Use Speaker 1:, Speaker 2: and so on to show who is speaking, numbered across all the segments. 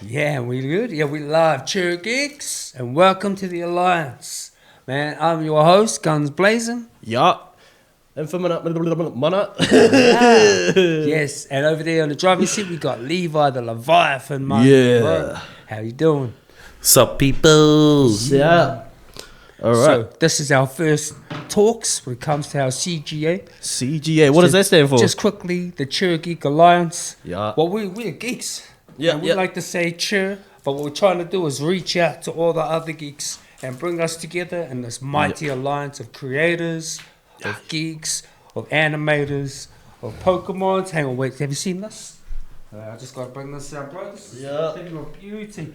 Speaker 1: Yeah, we good. Yeah, we live. Cheer gigs and welcome to the Alliance. Man, I'm your host, Guns Blazing.
Speaker 2: Yeah. Infinite mana.
Speaker 1: Yes, and over there on the driving seat we got Levi the Leviathan, man.
Speaker 2: Yeah.
Speaker 1: Bro. How you doing?
Speaker 3: Sup, peoples?
Speaker 2: Yeah. All right.
Speaker 1: So this is our first talks when it comes to our CGA.
Speaker 2: CGA. What does that stand for?
Speaker 1: Just quickly, the Cheer Geek Alliance.
Speaker 2: Yeah.
Speaker 1: Well, we're geeks.
Speaker 2: Yeah,
Speaker 1: And we
Speaker 2: yeah.
Speaker 1: like to say cheer, but what we're trying to do is reach out to all the other geeks and bring us together in this mighty alliance of creators, of geeks, of animators, of Pokemons. Hang on, wait, have you seen this? I just got to bring this out, bro. This is
Speaker 2: Yeah.
Speaker 1: a thing of beauty.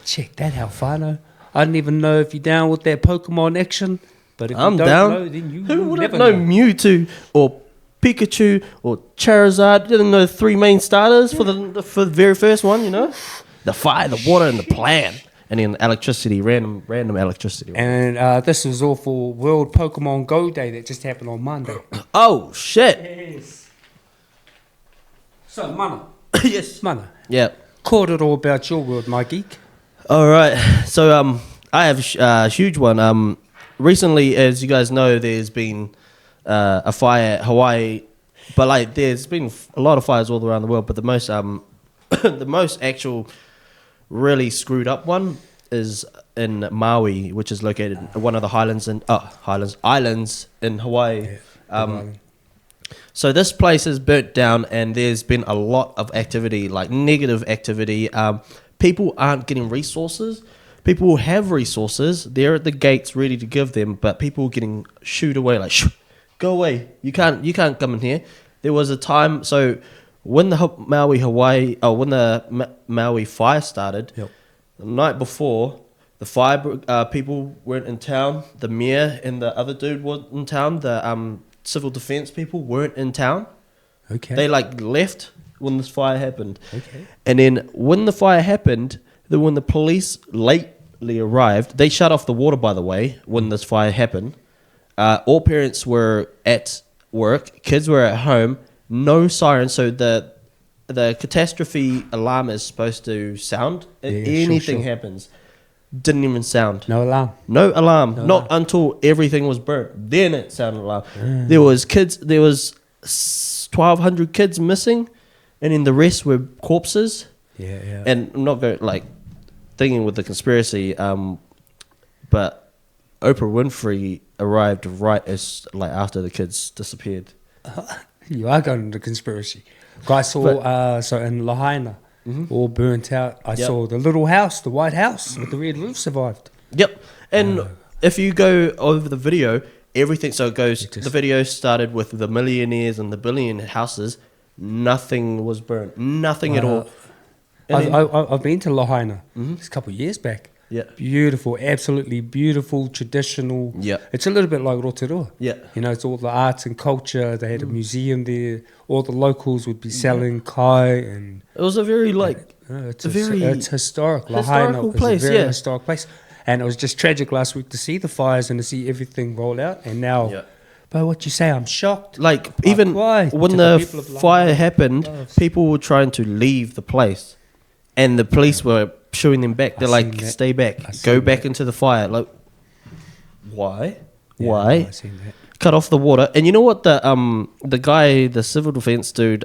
Speaker 1: Check that out, Fano. I don't even know if you're down with that Pokemon action, but if
Speaker 2: I'm
Speaker 1: you don't
Speaker 2: down.
Speaker 1: know, then you
Speaker 2: Who
Speaker 1: will
Speaker 2: wouldn't
Speaker 1: never
Speaker 2: know Mewtwo or Pikachu or Charizard? Didn't know the three main starters for the very first one, you know? The fire, the water, and the plant. And then electricity, random electricity.
Speaker 1: And this was all for World Pokemon Go Day that just happened on Monday.
Speaker 2: Oh, shit.
Speaker 1: Yes. So, Mana.
Speaker 2: Yes.
Speaker 1: Mana.
Speaker 2: Yeah.
Speaker 1: Caught it all about your world, my geek.
Speaker 2: All right. So I have a huge one. Recently, as you guys know, there's been a fire at Hawaii, but like there's been a lot of fires all around the world. But the most the most actual really screwed up one is in Maui, which is located in one of the islands in Hawaii. So this place is burnt down, and there's been a lot of activity, like negative activity. People aren't getting resources. People who have resources, they're at the gates ready to give them, but people getting shooed away, like, shoo, go away. You can't come in here. There was a time, so when the Maui fire started, the night before, the fire people weren't in town. The mayor and the other dude weren't in town. The civil defense people weren't in town.
Speaker 1: Okay.
Speaker 2: They like left when this fire happened.
Speaker 1: Okay.
Speaker 2: And then when the fire happened, when the police lately arrived, they shut off the water, by the way, when this fire happened. All parents were at work, kids were at home, no sirens. So the catastrophe alarm is supposed to sound. If anything happens, didn't even sound.
Speaker 1: No alarm.
Speaker 2: No alarm.
Speaker 1: No
Speaker 2: Not
Speaker 1: alarm.
Speaker 2: until everything was burnt. Then it sounded alarm. There was 1,200 kids missing, and then the rest were corpses.
Speaker 1: Yeah.
Speaker 2: And I'm not very thinking with the conspiracy, but Oprah Winfrey arrived right as after the kids disappeared.
Speaker 1: You are going into conspiracy. I saw, so in Lahaina, all burnt out. I saw the little house, the white house with the red roof survived.
Speaker 2: Yep. And if you go over the video, everything, so it goes, the video started with the millionaires and the billion houses. Nothing was burnt. Nothing at all.
Speaker 1: I've been to Lahaina just a couple of years back.
Speaker 2: Yeah.
Speaker 1: Beautiful, absolutely beautiful, traditional.
Speaker 2: Yeah.
Speaker 1: It's a little bit like Rotorua.
Speaker 2: Yeah.
Speaker 1: You know, it's all the arts and culture. They had a museum there. All the locals would be selling kai and...
Speaker 2: It was a very
Speaker 1: it's historic.
Speaker 2: historical
Speaker 1: Lahaina
Speaker 2: place,
Speaker 1: is a very
Speaker 2: yeah.
Speaker 1: historic place. And it was just tragic last week to see the fires and to see everything roll out. And now...
Speaker 2: Yeah.
Speaker 1: But what you say, I'm shocked.
Speaker 2: Even
Speaker 1: cried
Speaker 2: when
Speaker 1: to
Speaker 2: the
Speaker 1: people of
Speaker 2: fire
Speaker 1: Lahaina.
Speaker 2: happened,
Speaker 1: Yes.
Speaker 2: people were trying to leave the place, and the police were shooing them back. They're
Speaker 1: seen
Speaker 2: like,
Speaker 1: that.
Speaker 2: "Stay back,
Speaker 1: I
Speaker 2: go
Speaker 1: seen
Speaker 2: back
Speaker 1: that.
Speaker 2: into the fire." Like, why?
Speaker 1: Yeah,
Speaker 2: Why?
Speaker 1: I seen that.
Speaker 2: Cut off the water. And you know what the guy, the civil defense dude,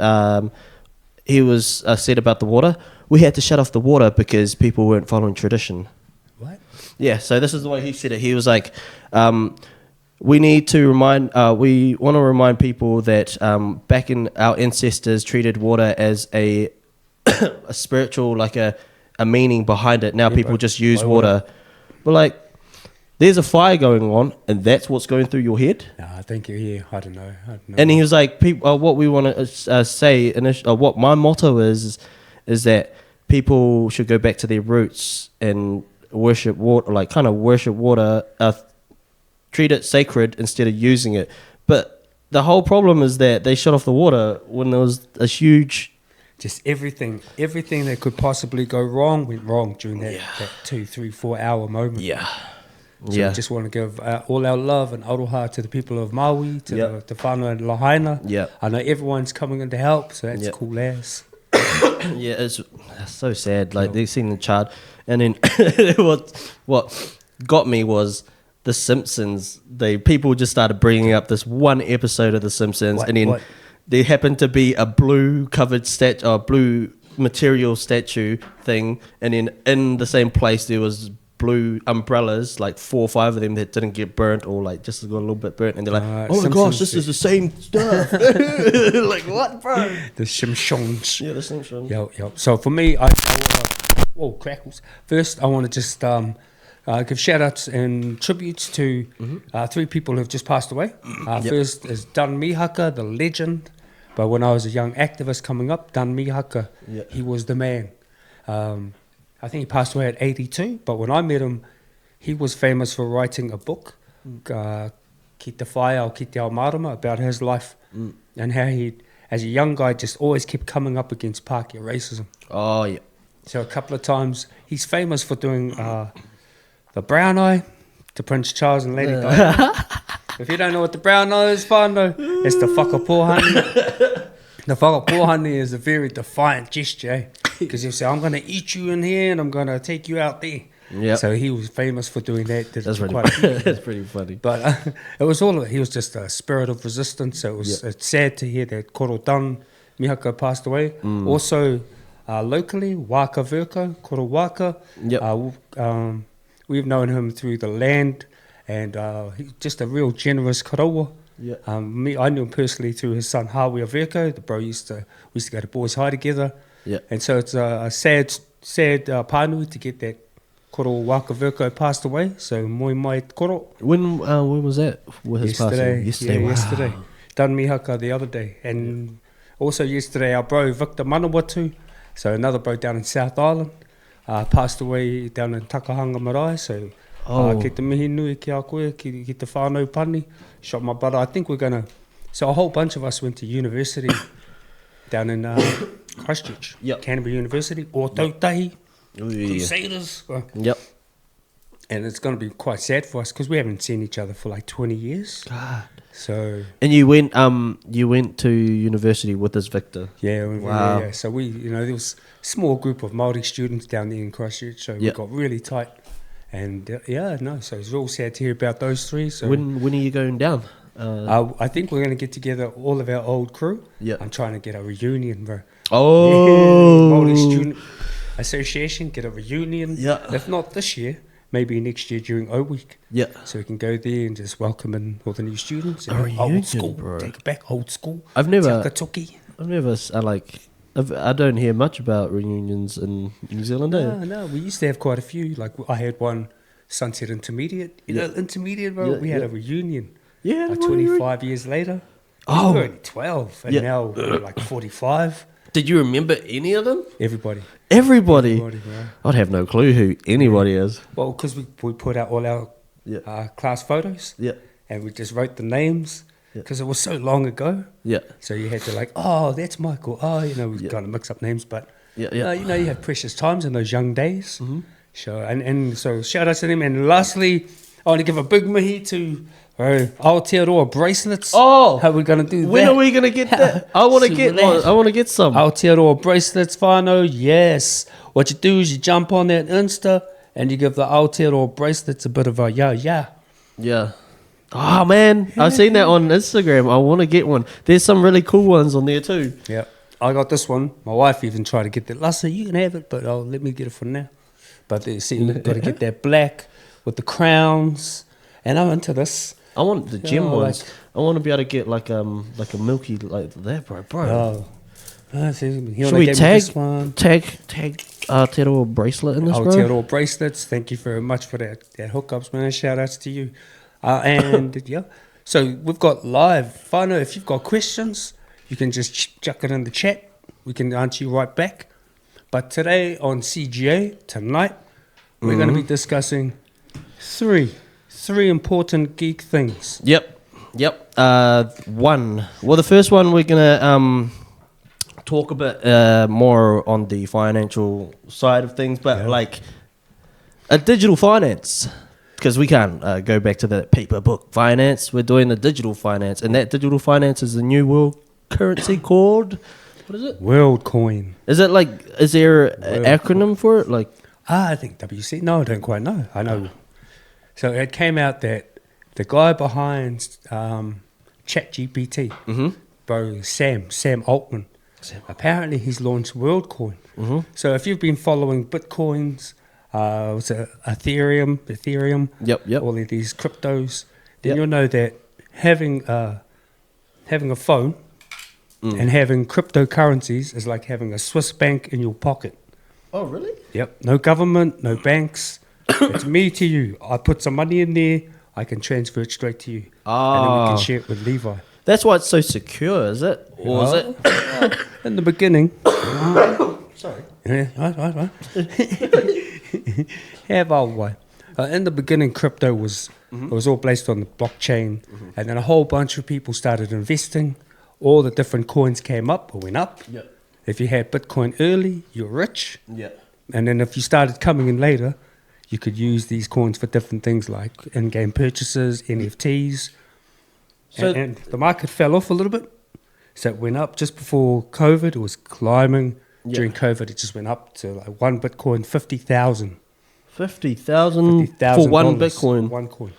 Speaker 2: he was said about the water. We had to shut off the water because people weren't following tradition.
Speaker 1: What?
Speaker 2: Yeah, so this is the way he said it. He was like, we need to we want to remind people that back in our ancestors treated water as a spiritual, like a meaning behind it. Now people
Speaker 1: but
Speaker 2: just use
Speaker 1: why
Speaker 2: water. But there's a fire going on, and that's what's going through your head.
Speaker 1: No, I think you're here. I don't know.
Speaker 2: And he was like, what we want to say, what my motto is that people should go back to their roots and worship water, worship water, treat it sacred instead of using it. But the whole problem is that they shut off the water when there was a huge...
Speaker 1: Just everything that could possibly go wrong went wrong during that 2, 3, 4 hour moment.
Speaker 2: Yeah.
Speaker 1: So we just want to give all our love and aroha to the people of Maui, to the whānau and Lahaina.
Speaker 2: Yeah.
Speaker 1: I know everyone's coming in to help, so that's cool as.
Speaker 2: Yeah, it's so sad. Like they seen the child, and then what got me was The Simpsons. People just started bringing up this one episode of The Simpsons, and then there happened to be a blue covered blue material statue thing, and then in the same place there was blue umbrellas, like 4 or 5 of them that didn't get burnt or like just got a little bit burnt, and they're like, "Oh my gosh, this is the same stuff!" Like what, bro?
Speaker 1: The Simpsons.
Speaker 2: Yeah, the Simpsons.
Speaker 1: Yo. So for me, whoa, crackles. First, I want to just give shout outs and tributes to 3 people who have just passed away. First is Dan Mihaka, the legend. But when I was a young activist coming up, Dan Mihaka, he was the man. I think he passed away at 82, but when I met him, he was famous for writing a book, Ki te Whaia o Ki te Ao Marama, about his life and how he, as a young guy, just always kept coming up against Pākehā racism.
Speaker 2: Oh, yeah.
Speaker 1: So a couple of times, he's famous for doing the brown eye to Prince Charles and Lady Diana. If you don't know what the brown eye is, whānau, it's the whakapohani. The whakapohani is a very defiant gesture, because he'll say, I'm going to eat you in here and I'm going to take you out there. Yep. So he was famous for doing that.
Speaker 2: That's pretty funny.
Speaker 1: But it was he was just a spirit of resistance. So it's sad to hear that Koro Dan Mihaka passed away. Also, locally, Waka Verko, Koro Waka. Yep. We've known him through the land, and he's just a real generous karaua. Yeah. I knew him personally through his son Hawea Verko. The bro we used to go to Boys High together. Yeah. And so it's a sad pānui to get that koro Waka Verko passed away. So moi mai koro.
Speaker 2: When was that?
Speaker 1: Yesterday.
Speaker 2: Yesterday. Wow.
Speaker 1: Yesterday. Dan Mihaka the other day, and also yesterday our bro Victor Manawatu, so another bro down in South Island, passed away down in Takahanga Marae. So ki te mihi nui ki a koe, ki te whānau pani, shot my brother. I think we're going to... So a whole bunch of us went to university down in Christchurch, Canterbury University, or Tautahi, Crusaders.
Speaker 2: Yep.
Speaker 1: And it's going to be quite sad for us because we haven't seen each other for like 20 years. God. So...
Speaker 2: And you went to university with this Victor?
Speaker 1: Yeah. Wow. Yeah. So we, there was a small group of Māori students down there in Christchurch, so we got really tight. And so it's real sad to hear about those 3. So
Speaker 2: when are you going down?
Speaker 1: I think we're going to get together all of our old crew. Yeah, I'm trying to get a reunion, bro.
Speaker 2: Oh,
Speaker 1: Māori Student Association, get a reunion. Yeah, if not this year, maybe next year during O Week. Yeah, so we can go there and just welcome in all the new students. Old school, bro. Take it back, old school.
Speaker 2: I've never I don't hear much about reunions in New Zealand.
Speaker 1: No, we used to have quite a few. Like I had one Sunset Intermediate. Intermediate, bro. We had a reunion. Yeah, 25 years later. We were only 12, and now we're like 45.
Speaker 2: Did you remember any of them?
Speaker 1: Everybody,
Speaker 2: bro. I'd have no clue who anybody is.
Speaker 1: Well, because we put out all our class photos. Yeah, and we just wrote the names. Because it was so long ago. Yeah. So you had to that's Michael. We kind of mix up names, but you have precious times in those young days. Mm-hmm. So and so shout out to them. And lastly, I want to give a big mihi to Aotearoa bracelets. Oh, how are we gonna do that?
Speaker 2: When are we gonna get that? I want to get one. I want to get some
Speaker 1: Aotearoa bracelets, whānau. Yes. What you do is you jump on that Insta and you give the Aotearoa bracelets a bit of a yeah.
Speaker 2: Yeah. Oh man, I've seen that on Instagram. I want to get one. There's some really cool ones on there too.
Speaker 1: Yeah, I got this one. My wife even tried to get that. Lassa, you can have it, but let me get it for now. But you've got to get that black with the crowns, and I'm into this.
Speaker 2: I want the gem ones. I want to be able to get like a milky like that, bro. Should we tag Aotearoa bracelet in this, bro?
Speaker 1: Aotearoa bracelets. Thank you very much for that hookups, man. Shout outs to you. So we've got live. Whānau, if you've got questions, you can just chuck it in the chat. We can answer you right back. But today on CGA, tonight, we're going to be discussing three important geek things.
Speaker 2: Yep. One. Well, the first one we're going to talk a bit more on the financial side of things, but like a digital finance. Because we can't go back to the paper book finance. We're doing the digital finance. And that digital finance is the new world currency called What is it?
Speaker 1: World Coin.
Speaker 2: Is it like? Is there an acronym for it? Like,
Speaker 1: I think WC. No, I don't quite know. I know. So it came out that the guy behind ChatGPT, bro, Sam Altman, apparently he's launched WorldCoin. So if you've been following Bitcoins, was it Ethereum,
Speaker 2: Yep.
Speaker 1: all of these cryptos, then you'll know that having a phone and having cryptocurrencies is like having a Swiss bank in your pocket.
Speaker 2: oh really?
Speaker 1: Yep. No government, no banks. It's me to you. I put some money in there. I can transfer it straight to you. And then we can share it with Levi.
Speaker 2: That's why it's so secure, is it? Or is it?
Speaker 1: In the beginning. Sorry. Yeah, right. Have our way. In the beginning, crypto was it was all based on the blockchain, and then a whole bunch of people started investing. All the different coins came up or went up.
Speaker 2: Yep.
Speaker 1: If you had Bitcoin early, you're rich.
Speaker 2: Yeah.
Speaker 1: And then if you started coming in later, you could use these coins for different things like in-game purchases, NFTs.
Speaker 2: So
Speaker 1: And the market fell off a little bit. So it went up just before COVID. It was climbing.
Speaker 2: Yeah.
Speaker 1: During COVID, it just went up to like one Bitcoin, 50,000.
Speaker 2: 50,000 for one Bitcoin.
Speaker 1: One coin.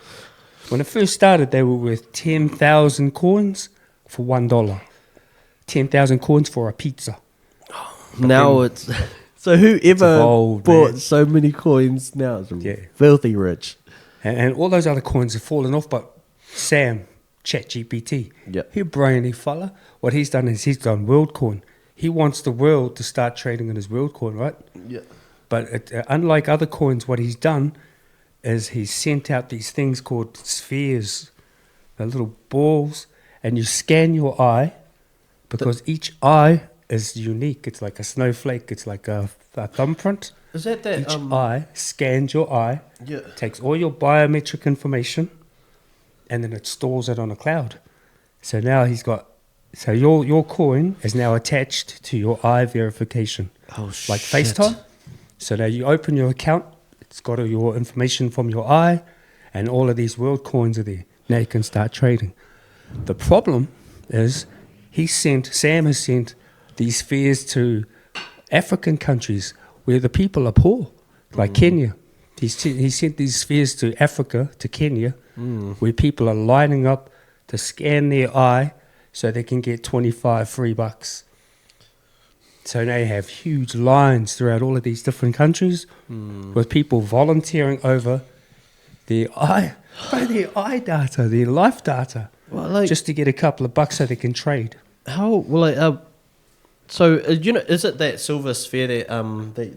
Speaker 1: When it first started, they were worth 10,000 coins for $1. 10,000 coins for a pizza.
Speaker 2: Now it's so whoever
Speaker 1: evolved,
Speaker 2: bought
Speaker 1: man.
Speaker 2: so many coins now is
Speaker 1: Yeah.
Speaker 2: filthy rich.
Speaker 1: And all those other coins have fallen off, but Sam, ChatGPT,
Speaker 2: Yep.
Speaker 1: he brainy fella. What he's done is he's done WorldCoin. He wants the world to start trading in his WorldCoin, right?
Speaker 2: Yeah.
Speaker 1: But unlike other coins, what he's done is he's sent out these things called spheres, the little balls, and you scan your eye because each eye is unique. It's like a snowflake. It's like a thumbprint.
Speaker 2: Is that
Speaker 1: Each eye scans your eye,
Speaker 2: Yeah.
Speaker 1: takes all your biometric information, and then it stores it on a cloud. So now he's got, so your coin is now attached to your eye verification,
Speaker 2: Oh
Speaker 1: like
Speaker 2: shit.
Speaker 1: FaceTime. So now you open your account, it's got all your information from your eye, and all of these world coins are there. Now you can start trading. The problem is Sam has sent these spheres to African countries where the people are poor, like Kenya. He sent these spheres to Africa, to Kenya, where people are lining up to scan their eye so they can get 25 free bucks. So now you have huge lines throughout all of these different countries with people volunteering over their eye data, their life data,
Speaker 2: Well, like,
Speaker 1: just to get a couple of bucks so they can trade.
Speaker 2: how well like so you know, is it that silver sphere that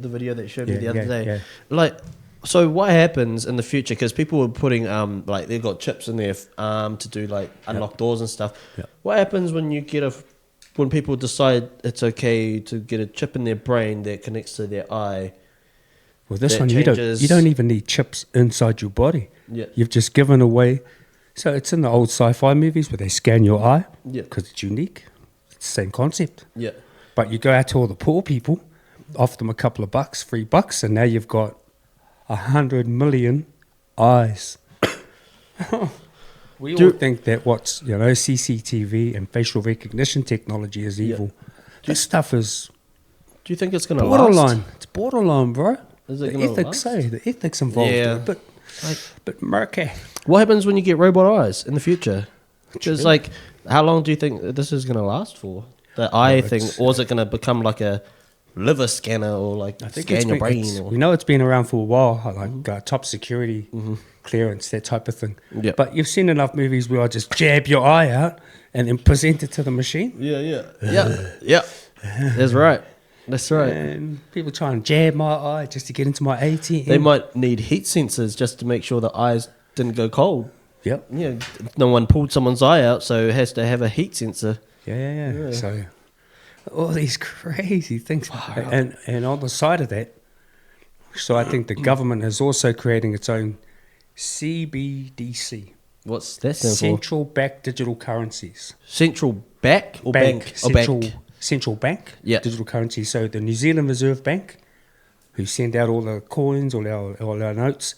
Speaker 2: the video that showed me the other day?
Speaker 1: Yeah.
Speaker 2: Like, so what happens in the future? Because people were putting like they've got chips in their arm to do like unlock doors and stuff.
Speaker 1: Yep.
Speaker 2: What happens when you get when people decide it's okay to get a chip in their brain that connects to their eye?
Speaker 1: Well, this
Speaker 2: That
Speaker 1: one
Speaker 2: changes-
Speaker 1: you don't even need chips inside your body.
Speaker 2: Yeah.
Speaker 1: You've just given away. So it's in the old sci-fi movies where they scan your eye
Speaker 2: Yeah.
Speaker 1: because it's unique. It's the same concept.
Speaker 2: Yeah.
Speaker 1: But you go out to all the poor people, offer them a couple of bucks, $3, and now you've got 100 million eyes. We all think that CCTV and facial recognition technology is
Speaker 2: Yeah.
Speaker 1: evil. This stuff is
Speaker 2: Do you think it's gonna
Speaker 1: borderline.
Speaker 2: last?
Speaker 1: It's borderline, bro.
Speaker 2: Is it
Speaker 1: The
Speaker 2: gonna
Speaker 1: ethics,
Speaker 2: last?
Speaker 1: the ethics involved
Speaker 2: Yeah.
Speaker 1: are a bit murky.
Speaker 2: What happens when you get robot eyes in the future? Because like, how long do you think this is gonna last for? The eye thing, or is it gonna become like a liver scanner or like scan your brain? Or
Speaker 1: We know it's been around for a while, like top security clearance, that type of thing.
Speaker 2: Yeah.
Speaker 1: But you've seen enough movies where I just jab your eye out and then present it to the machine.
Speaker 2: yeah. That's right. That's right.
Speaker 1: And people try and jab my eye just to get into my ATM.
Speaker 2: They might need heat sensors just to make sure the eyes didn't go cold.
Speaker 1: Yep.
Speaker 2: Yeah, no one pulled someone's eye out, so it has to have a heat sensor.
Speaker 1: Yeah. So all these crazy things. And on the side of that, so I think the government is also creating its own CBDC.
Speaker 2: What's that stand for?
Speaker 1: Central Bank Digital Currencies.
Speaker 2: Central bank or bank? Or bank.
Speaker 1: Central Bank
Speaker 2: Yeah.
Speaker 1: Digital Currency. So the New Zealand Reserve Bank, who send out all the coins, all our notes,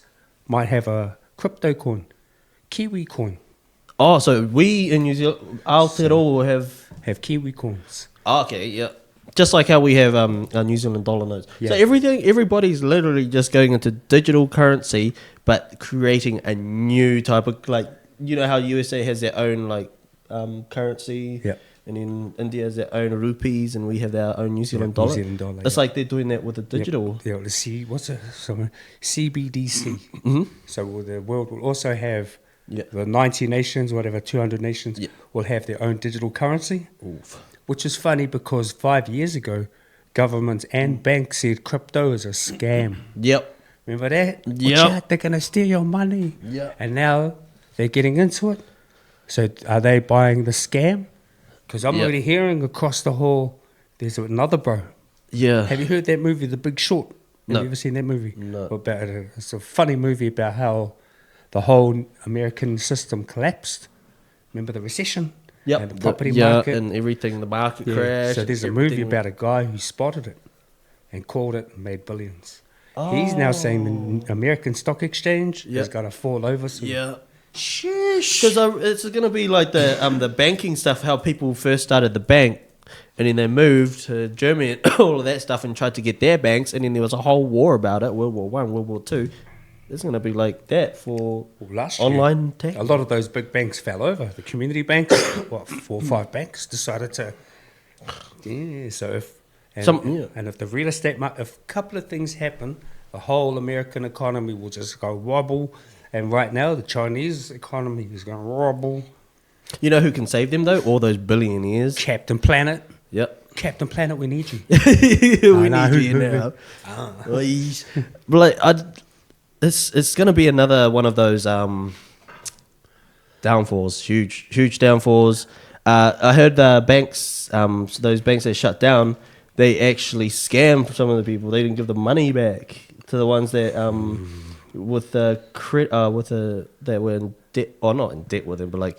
Speaker 1: might have a crypto coin, Kiwi coin,
Speaker 2: Oh, so we in New Zealand, Aotearoa have...
Speaker 1: have Kiwi coins.
Speaker 2: Oh, okay, yeah. just like how we have New Zealand dollar notes.
Speaker 1: Yeah.
Speaker 2: So everybody's literally just going into digital currency, but creating a new type of like, you know how USA has their own like currency,
Speaker 1: Yeah.
Speaker 2: and in India has their own rupees, and we have our own New Zealand dollar.
Speaker 1: New Zealand dollar.
Speaker 2: It's like they're doing that with the digital.
Speaker 1: Yeah, the what's it? CBDC.
Speaker 2: Mm-hmm.
Speaker 1: So the world will also have
Speaker 2: Yeah.
Speaker 1: the 90 nations, whatever, 200 nations
Speaker 2: Yeah.
Speaker 1: will have their own digital currency,
Speaker 2: Oof.
Speaker 1: which is funny because 5 years ago, governments and banks said crypto is a scam.
Speaker 2: Yep.
Speaker 1: Remember that? Watch
Speaker 2: Yep.
Speaker 1: out, they're going to steal your money.
Speaker 2: Yep.
Speaker 1: And now they're getting into it. So are they buying the scam? Because I'm
Speaker 2: Yep.
Speaker 1: already hearing across the hall, there's another bro.
Speaker 2: Yeah.
Speaker 1: Have you heard that movie, The Big Short? Have
Speaker 2: No.
Speaker 1: you ever seen that movie?
Speaker 2: No.
Speaker 1: About it. It's a funny movie about how the whole American system collapsed. Remember the recession?
Speaker 2: Yep.
Speaker 1: And the property market?
Speaker 2: and everything, the market
Speaker 1: Yeah.
Speaker 2: crash.
Speaker 1: So there's a movie about a guy who spotted it and called it and made billions. He's now saying the American stock exchange
Speaker 2: Yeah.
Speaker 1: is going to fall over soon.
Speaker 2: Yeah.
Speaker 1: Sheesh.
Speaker 2: Because it's going to be like the banking stuff, how people first started the bank, and then they moved to Germany and all of that stuff and tried to get their banks, and then there was a whole war about it, World War One, World War Two. It's going to be like that for
Speaker 1: Last year,
Speaker 2: online tech.
Speaker 1: a lot of those big banks fell over. The community banks, what, 4 or 5 banks decided to. Yeah, so if. And if the real estate market, if a couple of things happen, the whole American economy will just go wobble. And right now, the Chinese economy is going to wobble.
Speaker 2: You know who can save them though? All those billionaires.
Speaker 1: Captain Planet.
Speaker 2: Yep.
Speaker 1: Captain Planet, we need you.
Speaker 2: we
Speaker 1: know
Speaker 2: need you
Speaker 1: who-
Speaker 2: now. Please. But like, it's going to be another one of those downfalls, huge downfalls. I heard the banks, those banks that shut down, they actually scammed some of the people. They didn't give the money back to the ones that that were in debt, or not in debt with them, but like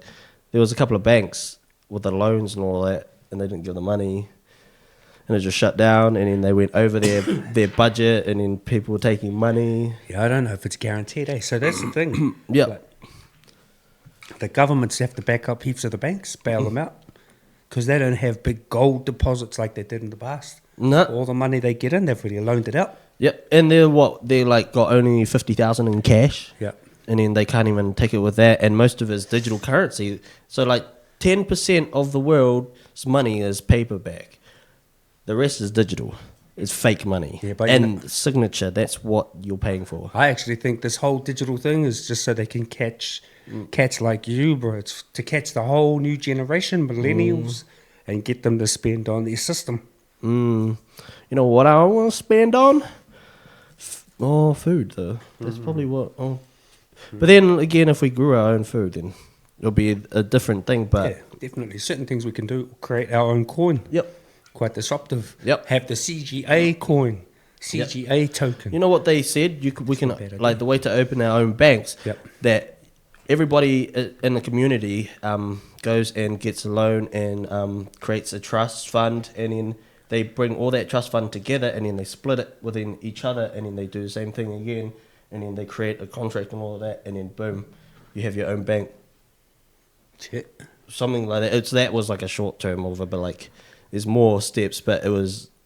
Speaker 2: there was a couple of banks with the loans and all that, and they didn't give the money, and it just shut down. And then they went over their budget, and then people were taking money.
Speaker 1: Yeah, I don't know if it's guaranteed, eh? So that's the thing.
Speaker 2: Yep.
Speaker 1: Like, the governments have to back up heaps of the banks, bail them out, because they don't have big gold deposits like they did in the past.
Speaker 2: No.
Speaker 1: All the money they get in, they've already loaned it out.
Speaker 2: Yep. And they're like got only 50,000 in cash.
Speaker 1: Yeah.
Speaker 2: And then they can't even take it with that, and most of it's digital currency. So like 10% of the world's money is paperback. The rest is digital. It's fake money.
Speaker 1: Yeah, but
Speaker 2: and signature, that's what you're paying for.
Speaker 1: I actually think this whole digital thing is just so they can catch cats like you, bro. It's to catch the whole new generation, millennials, and get them to spend on their system.
Speaker 2: You know what I want to spend on? Food though. That's probably what. But then again, if we grew our own food, then it'll be a different thing. But
Speaker 1: Yeah, definitely. Certain things we can do. Create our own coin.
Speaker 2: yep.
Speaker 1: Quite disruptive.
Speaker 2: Yep.
Speaker 1: Have the CGA coin, CGA token.
Speaker 2: You know what they said? We can
Speaker 1: not a bad idea.
Speaker 2: like the way to open our own banks.
Speaker 1: Yep.
Speaker 2: That everybody in the community goes and gets a loan and creates a trust fund, and then they bring all that trust fund together, and then they split it within each other, and then they do the same thing again, and then they create a contract and all of that, and then boom, you have your own bank.
Speaker 1: Shit.
Speaker 2: Something like that. That was like a short term of it, but like there's more steps, but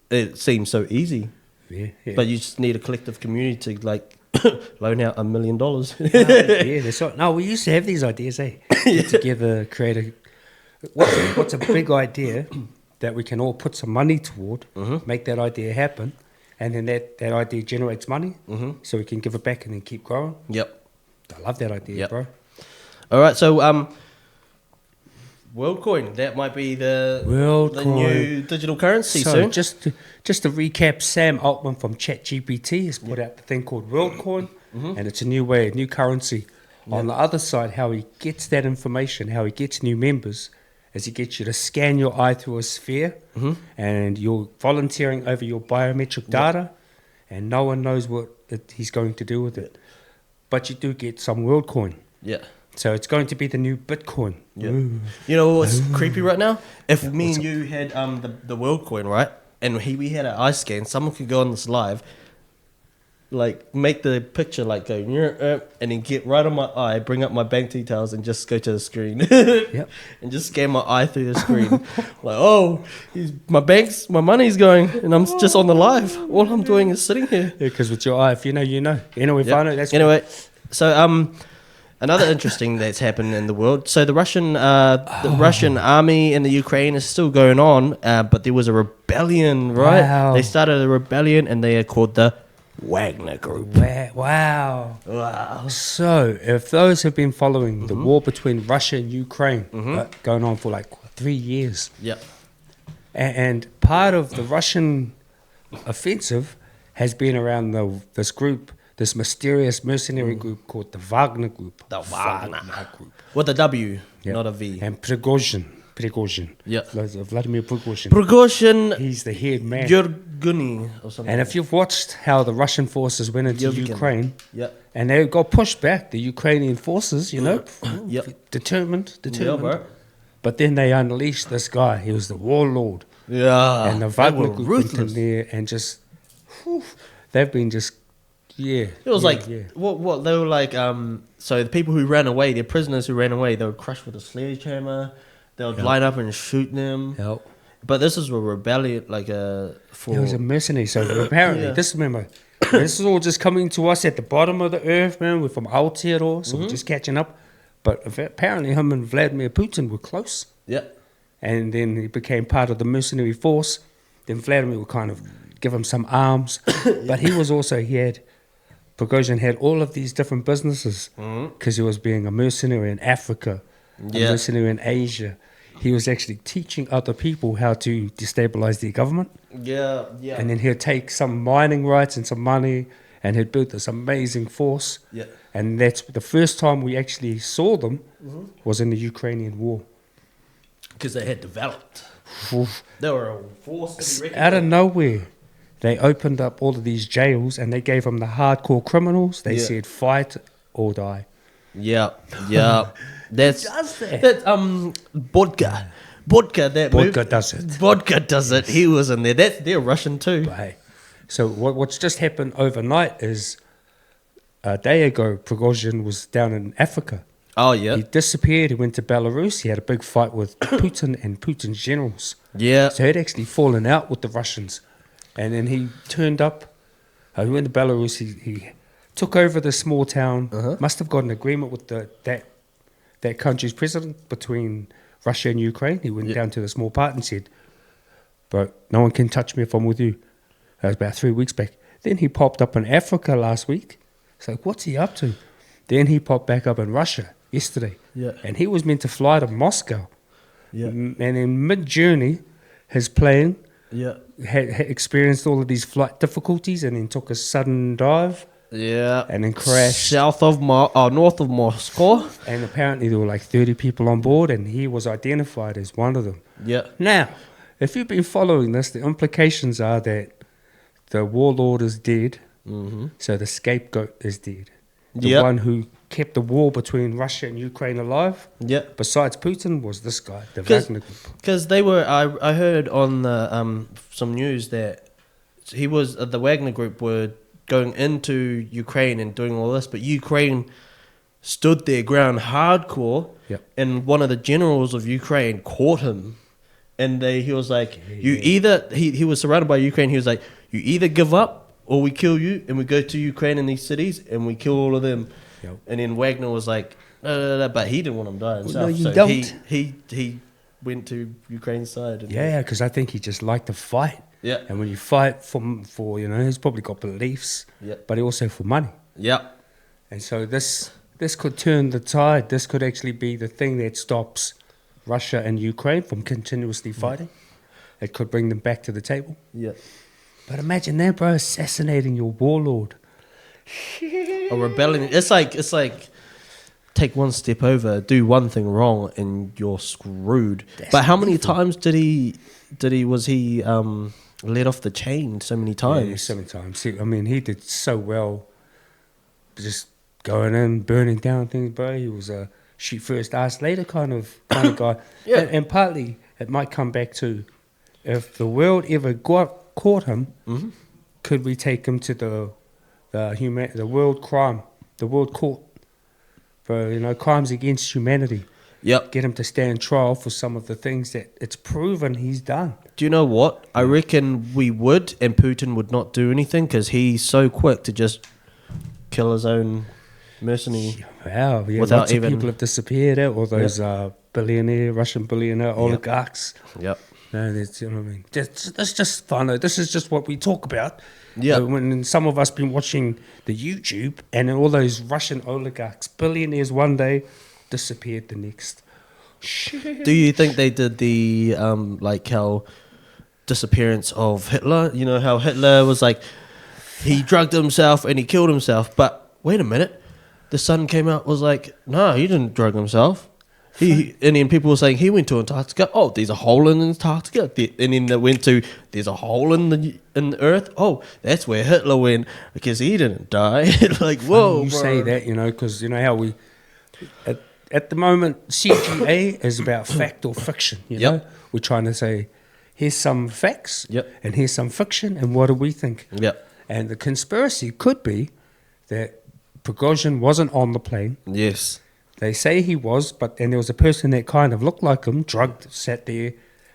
Speaker 2: it seems so easy.
Speaker 1: Yeah.
Speaker 2: But you just need a collective community to like loan out $1 million.
Speaker 1: Yeah, that's right. No, we used to have these ideas, eh? Get together, create a. What's a big idea that we can all put some money toward, make that idea happen, and then that idea generates money, so we can give it back and then keep growing.
Speaker 2: Yep.
Speaker 1: I love that idea,
Speaker 2: Yep.
Speaker 1: bro.
Speaker 2: All right, so WorldCoin, that might be the
Speaker 1: WorldCoin.
Speaker 2: new digital currency
Speaker 1: So
Speaker 2: soon.
Speaker 1: just to recap, Sam Altman from ChatGPT has put out the thing called WorldCoin, and it's a new way, a new currency. On the other side, how he gets that information, how he gets new members, is he gets you to scan your eye through a sphere, and you're volunteering over your biometric data, and no one knows what he's going to do with it. But you do get some WorldCoin.
Speaker 2: Yeah.
Speaker 1: So it's going to be the new Bitcoin.
Speaker 2: Yeah. You know what's creepy right now? If me and you had the WorldCoin, right, and we had an eye scan, someone could go on this live, like make the picture like go and then get right on my eye, bring up my bank details and just go to the screen.
Speaker 1: Yep.
Speaker 2: And just scan my eye through the screen. Like, oh, my money's going and I'm just on the live. All I'm doing is sitting here.
Speaker 1: Yeah, because with your eye, if you know, you know. Anyway, if I know, that's
Speaker 2: anyway. So another interesting that's happened in the world. So the Russian army in the Ukraine is still going on, but there was a rebellion, right?
Speaker 1: Wow.
Speaker 2: They started a rebellion and they are called the Wagner Group.
Speaker 1: Wow.
Speaker 2: Wow.
Speaker 1: So, if those have been following the war between Russia and Ukraine, going on for like 3 years,
Speaker 2: Yep.
Speaker 1: and part of the Russian offensive has been around this group, this mysterious mercenary group called the Wagner Group.
Speaker 2: The Wagner
Speaker 1: Group.
Speaker 2: With a W,
Speaker 1: Yep.
Speaker 2: not a V.
Speaker 1: And Prigozhin.
Speaker 2: Yep.
Speaker 1: Vladimir Prigozhin.
Speaker 2: Prigozhin
Speaker 1: He's the head man.
Speaker 2: Yevgeny or something.
Speaker 1: And if you've watched how the Russian forces went into
Speaker 2: Yevgeny.
Speaker 1: Ukraine,
Speaker 2: Yep.
Speaker 1: and they got pushed back, the Ukrainian forces,
Speaker 2: Yep.
Speaker 1: determined.
Speaker 2: Yeah, bro.
Speaker 1: But then they unleashed this guy. He was the warlord.
Speaker 2: Yeah.
Speaker 1: And the
Speaker 2: they
Speaker 1: Wagner
Speaker 2: were
Speaker 1: group went in
Speaker 2: ruthless.
Speaker 1: there and just, they've been just,
Speaker 2: It was what they were like. So the people who ran away, the prisoners who ran away, they were crushed with a sledgehammer. They would line up and shoot them.
Speaker 1: Help.
Speaker 2: But this is a rebellion, like for.
Speaker 1: He was a mercenary. So apparently, this is all just coming to us at the bottom of the earth, man. We're from Aotearoa, so we're just catching up. But apparently, him and Vladimir Putin were close.
Speaker 2: Yeah.
Speaker 1: And then he became part of the mercenary force. Then Vladimir would kind of give him some arms. But Prigozhin had all of these different businesses because he was being a mercenary in Africa, a mercenary in Asia. He was actually teaching other people how to destabilize their government.
Speaker 2: Yeah, yeah.
Speaker 1: And then he'd take some mining rights and some money and he'd built this amazing force.
Speaker 2: Yeah.
Speaker 1: And that's the first time we actually saw them was in the Ukrainian war.
Speaker 2: Because they had developed.
Speaker 1: Oof.
Speaker 2: They were a force to be
Speaker 1: Out of
Speaker 2: reckoned
Speaker 1: nowhere, they opened up all of these jails and they gave them the hardcore criminals. They said, fight or die.
Speaker 2: with. Yeah, yeah. That's Vodka. Vodka
Speaker 1: does it.
Speaker 2: Vodka does it. He was in there. They're Russian too.
Speaker 1: But hey, so what's just happened overnight is a day ago, Prigozhin was down in Africa.
Speaker 2: Oh yeah.
Speaker 1: He disappeared. He went to Belarus. He had a big fight with Putin and Putin's generals.
Speaker 2: Yeah.
Speaker 1: So he'd actually fallen out with the Russians. And then he turned up. He went to Belarus. He took over the small town. Must have got an agreement with that country's president between Russia and Ukraine. He went down to the small part and said, "Bro, no one can touch me if I'm with you." That was about 3 weeks back. Then he popped up in Africa last week. It's like, what's he up to? Then he popped back up in Russia yesterday.
Speaker 2: Yeah.
Speaker 1: And he was meant to fly to Moscow.
Speaker 2: Yeah.
Speaker 1: And in mid-journey, his plane
Speaker 2: Yeah.
Speaker 1: had experienced all of these flight difficulties and then took a sudden dive
Speaker 2: Yeah.
Speaker 1: and then crashed.
Speaker 2: North of Moscow.
Speaker 1: And apparently there were like 30 people on board and he was identified as one of them.
Speaker 2: Yeah.
Speaker 1: Now, if you've been following this, the implications are that the warlord is dead, so the scapegoat is dead. The one who kept the war between Russia and Ukraine alive, besides Putin, was this guy, the Wagner Group.
Speaker 2: Because they were, I heard on the, some news that he was the Wagner Group were going into Ukraine and doing all this, but Ukraine stood their ground hardcore, and one of the generals of Ukraine caught him, and he was like, he was surrounded by Ukraine. He was like, you either give up or we kill you, and we go to Ukraine in these cities and we kill all of them. And then Wagner was like, no, but he didn't want him to die himself.
Speaker 1: No, you
Speaker 2: so
Speaker 1: don't.
Speaker 2: He went to Ukraine's side. And
Speaker 1: Because I think he just liked to fight.
Speaker 2: Yeah.
Speaker 1: And when you fight for he's probably got beliefs, but also for money.
Speaker 2: Yeah.
Speaker 1: And so this could turn the tide. This could actually be the thing that stops Russia and Ukraine from continuously fighting. It could bring them back to the table.
Speaker 2: Yeah.
Speaker 1: But imagine that, bro, assassinating your warlord.
Speaker 2: A rebellion. It's like take one step over, do one thing wrong, and you're screwed. But how many times was he let off the chain? So many times.
Speaker 1: Yeah, so many times. I mean, he did so well, just going in, burning down things, bro. He was a shoot first, ask later kind of guy.
Speaker 2: Yeah.
Speaker 1: And partly it might come back to if the world ever caught him, could we take him to the the world court for crimes against humanity.
Speaker 2: Yep.
Speaker 1: Get him to stand trial for some of the things that it's proven he's done.
Speaker 2: Do you know what? I reckon we would, and Putin would not do anything because he's so quick to just kill his own mercenary.
Speaker 1: Wow, yeah,
Speaker 2: Without
Speaker 1: lots
Speaker 2: even-
Speaker 1: of people have disappeared. All those Russian billionaire oligarchs.
Speaker 2: Yep.
Speaker 1: No, that's, you know what I mean. That's just fun. This is just what we talk about.
Speaker 2: Yeah.
Speaker 1: When some of us been watching the YouTube and all those Russian oligarchs, billionaires one day, disappeared the next.
Speaker 2: Do you think they did the like how disappearance of Hitler? You know how Hitler was like he drugged himself and he killed himself, but wait a minute, the son came out was like, no, he didn't drug himself. And then people were saying he went to Antarctica. Oh, there's a hole in Antarctica. And then they went to there's a hole in the earth. Oh, that's where Hitler went because he didn't die. Like whoa,
Speaker 1: You
Speaker 2: bro.
Speaker 1: say that, because you know how we at the moment CGA is about fact or fiction. You know, we're trying to say here's some facts, and here's some fiction, and what do we think?
Speaker 2: Yep.
Speaker 1: And the conspiracy could be that Prigozhin wasn't on the plane.
Speaker 2: Yes.
Speaker 1: They say he was, and there was a person that kind of looked like him, drugged, sat there.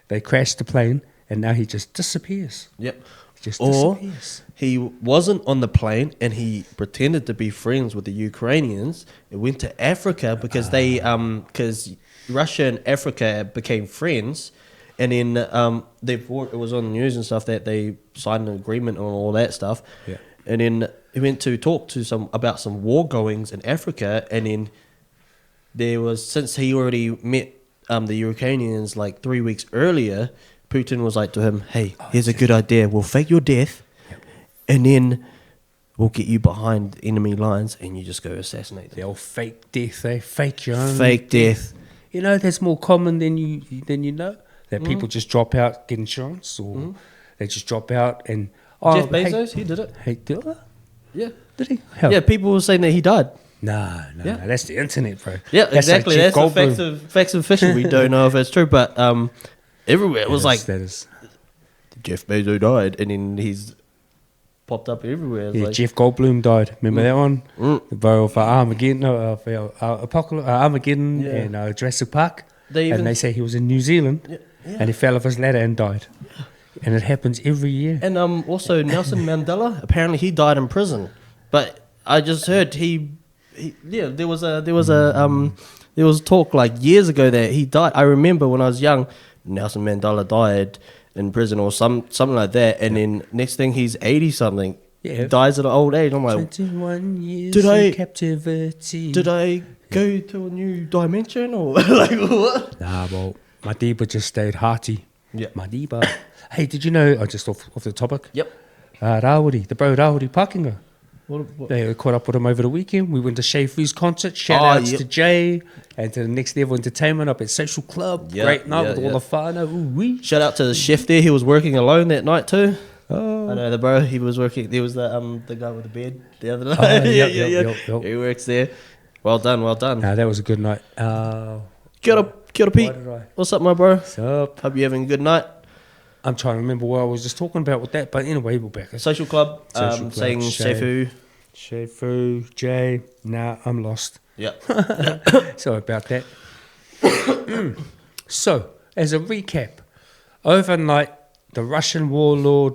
Speaker 1: They crashed the plane, and now he just disappears.
Speaker 2: Yep.
Speaker 1: Just
Speaker 2: Or
Speaker 1: disappears.
Speaker 2: he wasn't on the plane and he pretended to be friends with the Ukrainians and went to Africa because because Russia and Africa became friends, and then it was on the news and stuff that they signed an agreement on all that stuff.
Speaker 1: Yeah.
Speaker 2: And then he went to talk to about some war goings in Africa, and then there was, since he already met the Ukrainians like 3 weeks earlier, Putin was like to him, hey, here's a good idea. We'll fake your death, and then we'll get you behind enemy lines, and you just go assassinate them.
Speaker 1: The old fake death, fake your own
Speaker 2: Fake death.
Speaker 1: You know, that's more common than you know. That people just drop out, get insurance, or they just drop out and...
Speaker 2: Jeff Bezos, he did it.
Speaker 1: Hey, did he?
Speaker 2: Yeah.
Speaker 1: Did he? How?
Speaker 2: Yeah, people were saying that he died.
Speaker 1: No, that's the internet, bro.
Speaker 2: Yeah,
Speaker 1: That's
Speaker 2: exactly.
Speaker 1: like
Speaker 2: That's
Speaker 1: Jeff
Speaker 2: the
Speaker 1: Goldblum.
Speaker 2: facts of fiction. We don't know if it's true, but everywhere it was
Speaker 1: That is.
Speaker 2: Jeff Bezos died, and then he's popped up everywhere. It's
Speaker 1: Yeah,
Speaker 2: like,
Speaker 1: Jeff Goldblum died. Remember that one?
Speaker 2: Mm.
Speaker 1: The bro of Armageddon, Armageddon,
Speaker 2: Yeah.
Speaker 1: and Jurassic Park.
Speaker 2: They even-
Speaker 1: And they say he was in New Zealand, and he fell off his ladder and died. And it happens every year.
Speaker 2: And also Nelson Mandela, apparently he died in prison, but I just heard there was talk like years ago that he died. I remember when I was young, Nelson Mandela died in prison or something like that, and then next thing he's 80 something.
Speaker 1: Yeah.
Speaker 2: Dies at an old age. I'm like,
Speaker 1: 21 years
Speaker 2: Did I-
Speaker 1: in captivity.
Speaker 2: did I go to a new dimension or like what?
Speaker 1: Nah, well, Madiba just stayed hearty.
Speaker 2: Yeah.
Speaker 1: Madiba. Hey, did you know, just off the topic,
Speaker 2: Yep.
Speaker 1: Rawiri, the bro Rawiri Pakinga,
Speaker 2: What?
Speaker 1: they caught up with him over the weekend. We went to Shay Fu's concert. Shout outs
Speaker 2: yep.
Speaker 1: to Jay and to the Next Level Entertainment up at Social Club.
Speaker 2: Yeah,
Speaker 1: Great night
Speaker 2: yeah,
Speaker 1: with
Speaker 2: yeah.
Speaker 1: all the whānau. Ooh-wee.
Speaker 2: Shout out to the chef there. He was working alone that night too.
Speaker 1: Oh.
Speaker 2: I know the bro. He was working. There was the guy with the bed the other night.
Speaker 1: Oh,
Speaker 2: yeah,
Speaker 1: yep.
Speaker 2: He works there. Well done.
Speaker 1: Nah, that was a good night.
Speaker 2: Kia ora, Pete.
Speaker 1: did I-
Speaker 2: What's up, my bro?
Speaker 1: What's up?
Speaker 2: Hope you're having a good night.
Speaker 1: I'm trying to remember what I was just talking about with that, but anyway, we're back.
Speaker 2: Social club.
Speaker 1: Social club,
Speaker 2: Saying
Speaker 1: Shay.
Speaker 2: Shefu.
Speaker 1: Shay Fu, Jay. Nah, I'm lost.
Speaker 2: Yep.
Speaker 1: Sorry about that. So, as a recap, overnight, the Russian warlord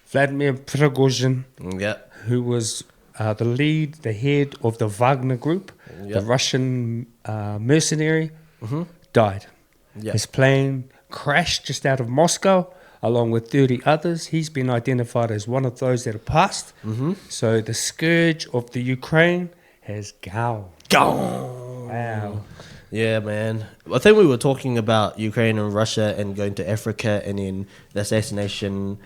Speaker 1: Vladimir Prigozhin,
Speaker 2: Yep.
Speaker 1: who was the head of the Wagner group, the
Speaker 2: Yep.
Speaker 1: Russian mercenary, died.
Speaker 2: Yep.
Speaker 1: His plane crashed just out of Moscow, along with 30 others. He's been identified as one of those that have passed. So the scourge of the Ukraine has gone.
Speaker 2: Gone.
Speaker 1: Wow.
Speaker 2: Yeah, man. I think we were talking about Ukraine and Russia and going to Africa, and then the assassination,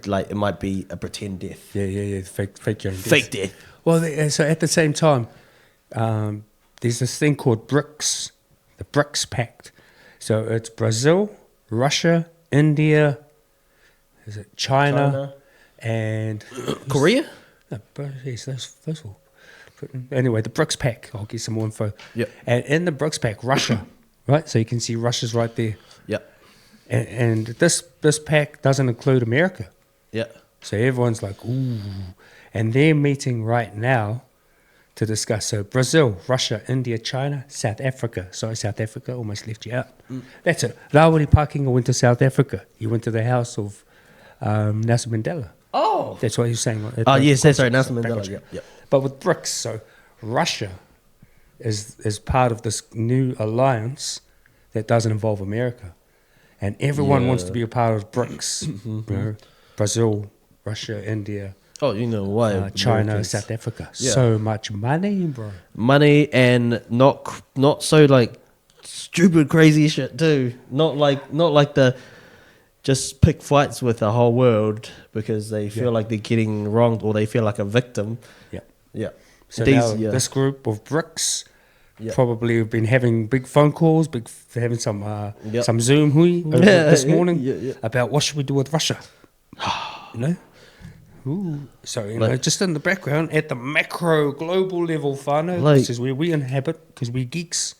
Speaker 2: like it might be a pretend death.
Speaker 1: Yeah. Fake your own death.
Speaker 2: Fake death.
Speaker 1: Well, so at the same time, there's this thing called BRICS, the BRICS Pact. So it's Brazil, Russia, India, is it China. And
Speaker 2: Korea?
Speaker 1: no, yes, those all. Anyway, the BRICS Pact. I'll get some more info.
Speaker 2: Yep.
Speaker 1: And in the BRICS Pact, Russia, right? So you can see Russia's right there.
Speaker 2: Yep.
Speaker 1: And this pact doesn't include America.
Speaker 2: Yep.
Speaker 1: So everyone's like, ooh. And they're meeting right now to discuss. So Brazil, Russia, India, China, South Africa. Sorry, South Africa, almost left you out. That's it. Rawiri Pakinga went to South Africa. He went to the house of Nelson Mandela.
Speaker 2: Oh.
Speaker 1: That's what he was saying.
Speaker 2: Oh, yes, that's right. Nelson Mandela. Yep.
Speaker 1: But with BRICS, so Russia is part of this new alliance that doesn't involve America. And everyone wants to be a part of BRICS. You know, Brazil, Russia, India,
Speaker 2: Oh, you know why?
Speaker 1: China,
Speaker 2: Americans.
Speaker 1: South Africa.
Speaker 2: Yeah.
Speaker 1: So much money, bro.
Speaker 2: Money and not so like stupid crazy shit too. Not like the just pick fights with the whole world because they feel like they're getting wronged or they feel like a victim.
Speaker 1: Yeah.
Speaker 2: Yeah.
Speaker 1: So now this group of BRICS probably have been having big phone calls, having some Zoom hui this morning about what should we do with Russia. You know? Ooh. So, you know, just in the background, at the macro global level, whānau, this is where we inhabit because we're geeks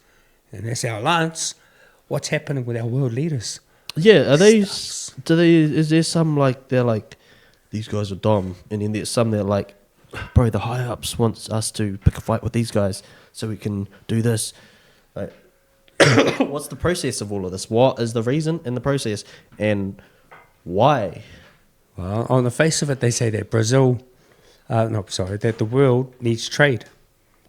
Speaker 1: and that's our alliance. What's happening with our world leaders?
Speaker 2: Yeah, is there some like, they're like, these guys are dumb, and then there's some that are like, bro, the high ups wants us to pick a fight with these guys so we can do this. Like, what's the process of all of this? What is the reason in the process, and why?
Speaker 1: Well, on the face of it, they say that that the world needs trade.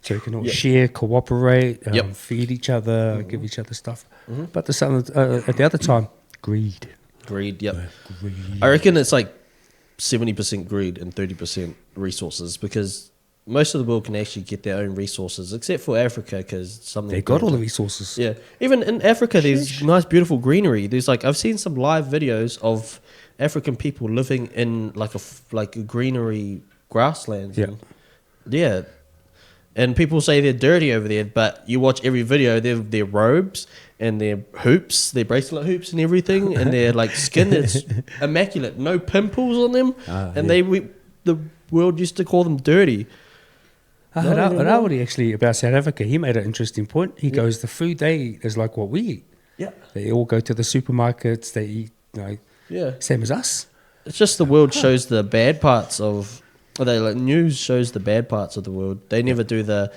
Speaker 1: So we can all share, cooperate, feed each other, give each other stuff. But at the other time, greed.
Speaker 2: Greed, yep.
Speaker 1: Greed.
Speaker 2: I reckon it's like 70% greed and 30% resources because most of the world can actually get their own resources, except for Africa because
Speaker 1: they got all the resources.
Speaker 2: Yeah, even in Africa, there's nice, beautiful greenery. There's like I've seen some live videos of African people living in like a greenery grasslands.
Speaker 1: Yeah,
Speaker 2: and people say they're dirty over there, but you watch every video, their robes and their hoops, their bracelet hoops and everything, and their like skin is immaculate, no pimples on them, and the world used to call them dirty.
Speaker 1: Rawiri actually about South Africa, he made an interesting point. He goes, the food they eat is like what we eat. Yeah, they all go to the supermarkets. They eat, same as us.
Speaker 2: It's just the world shows the bad parts of. News shows the bad parts of the world. They never do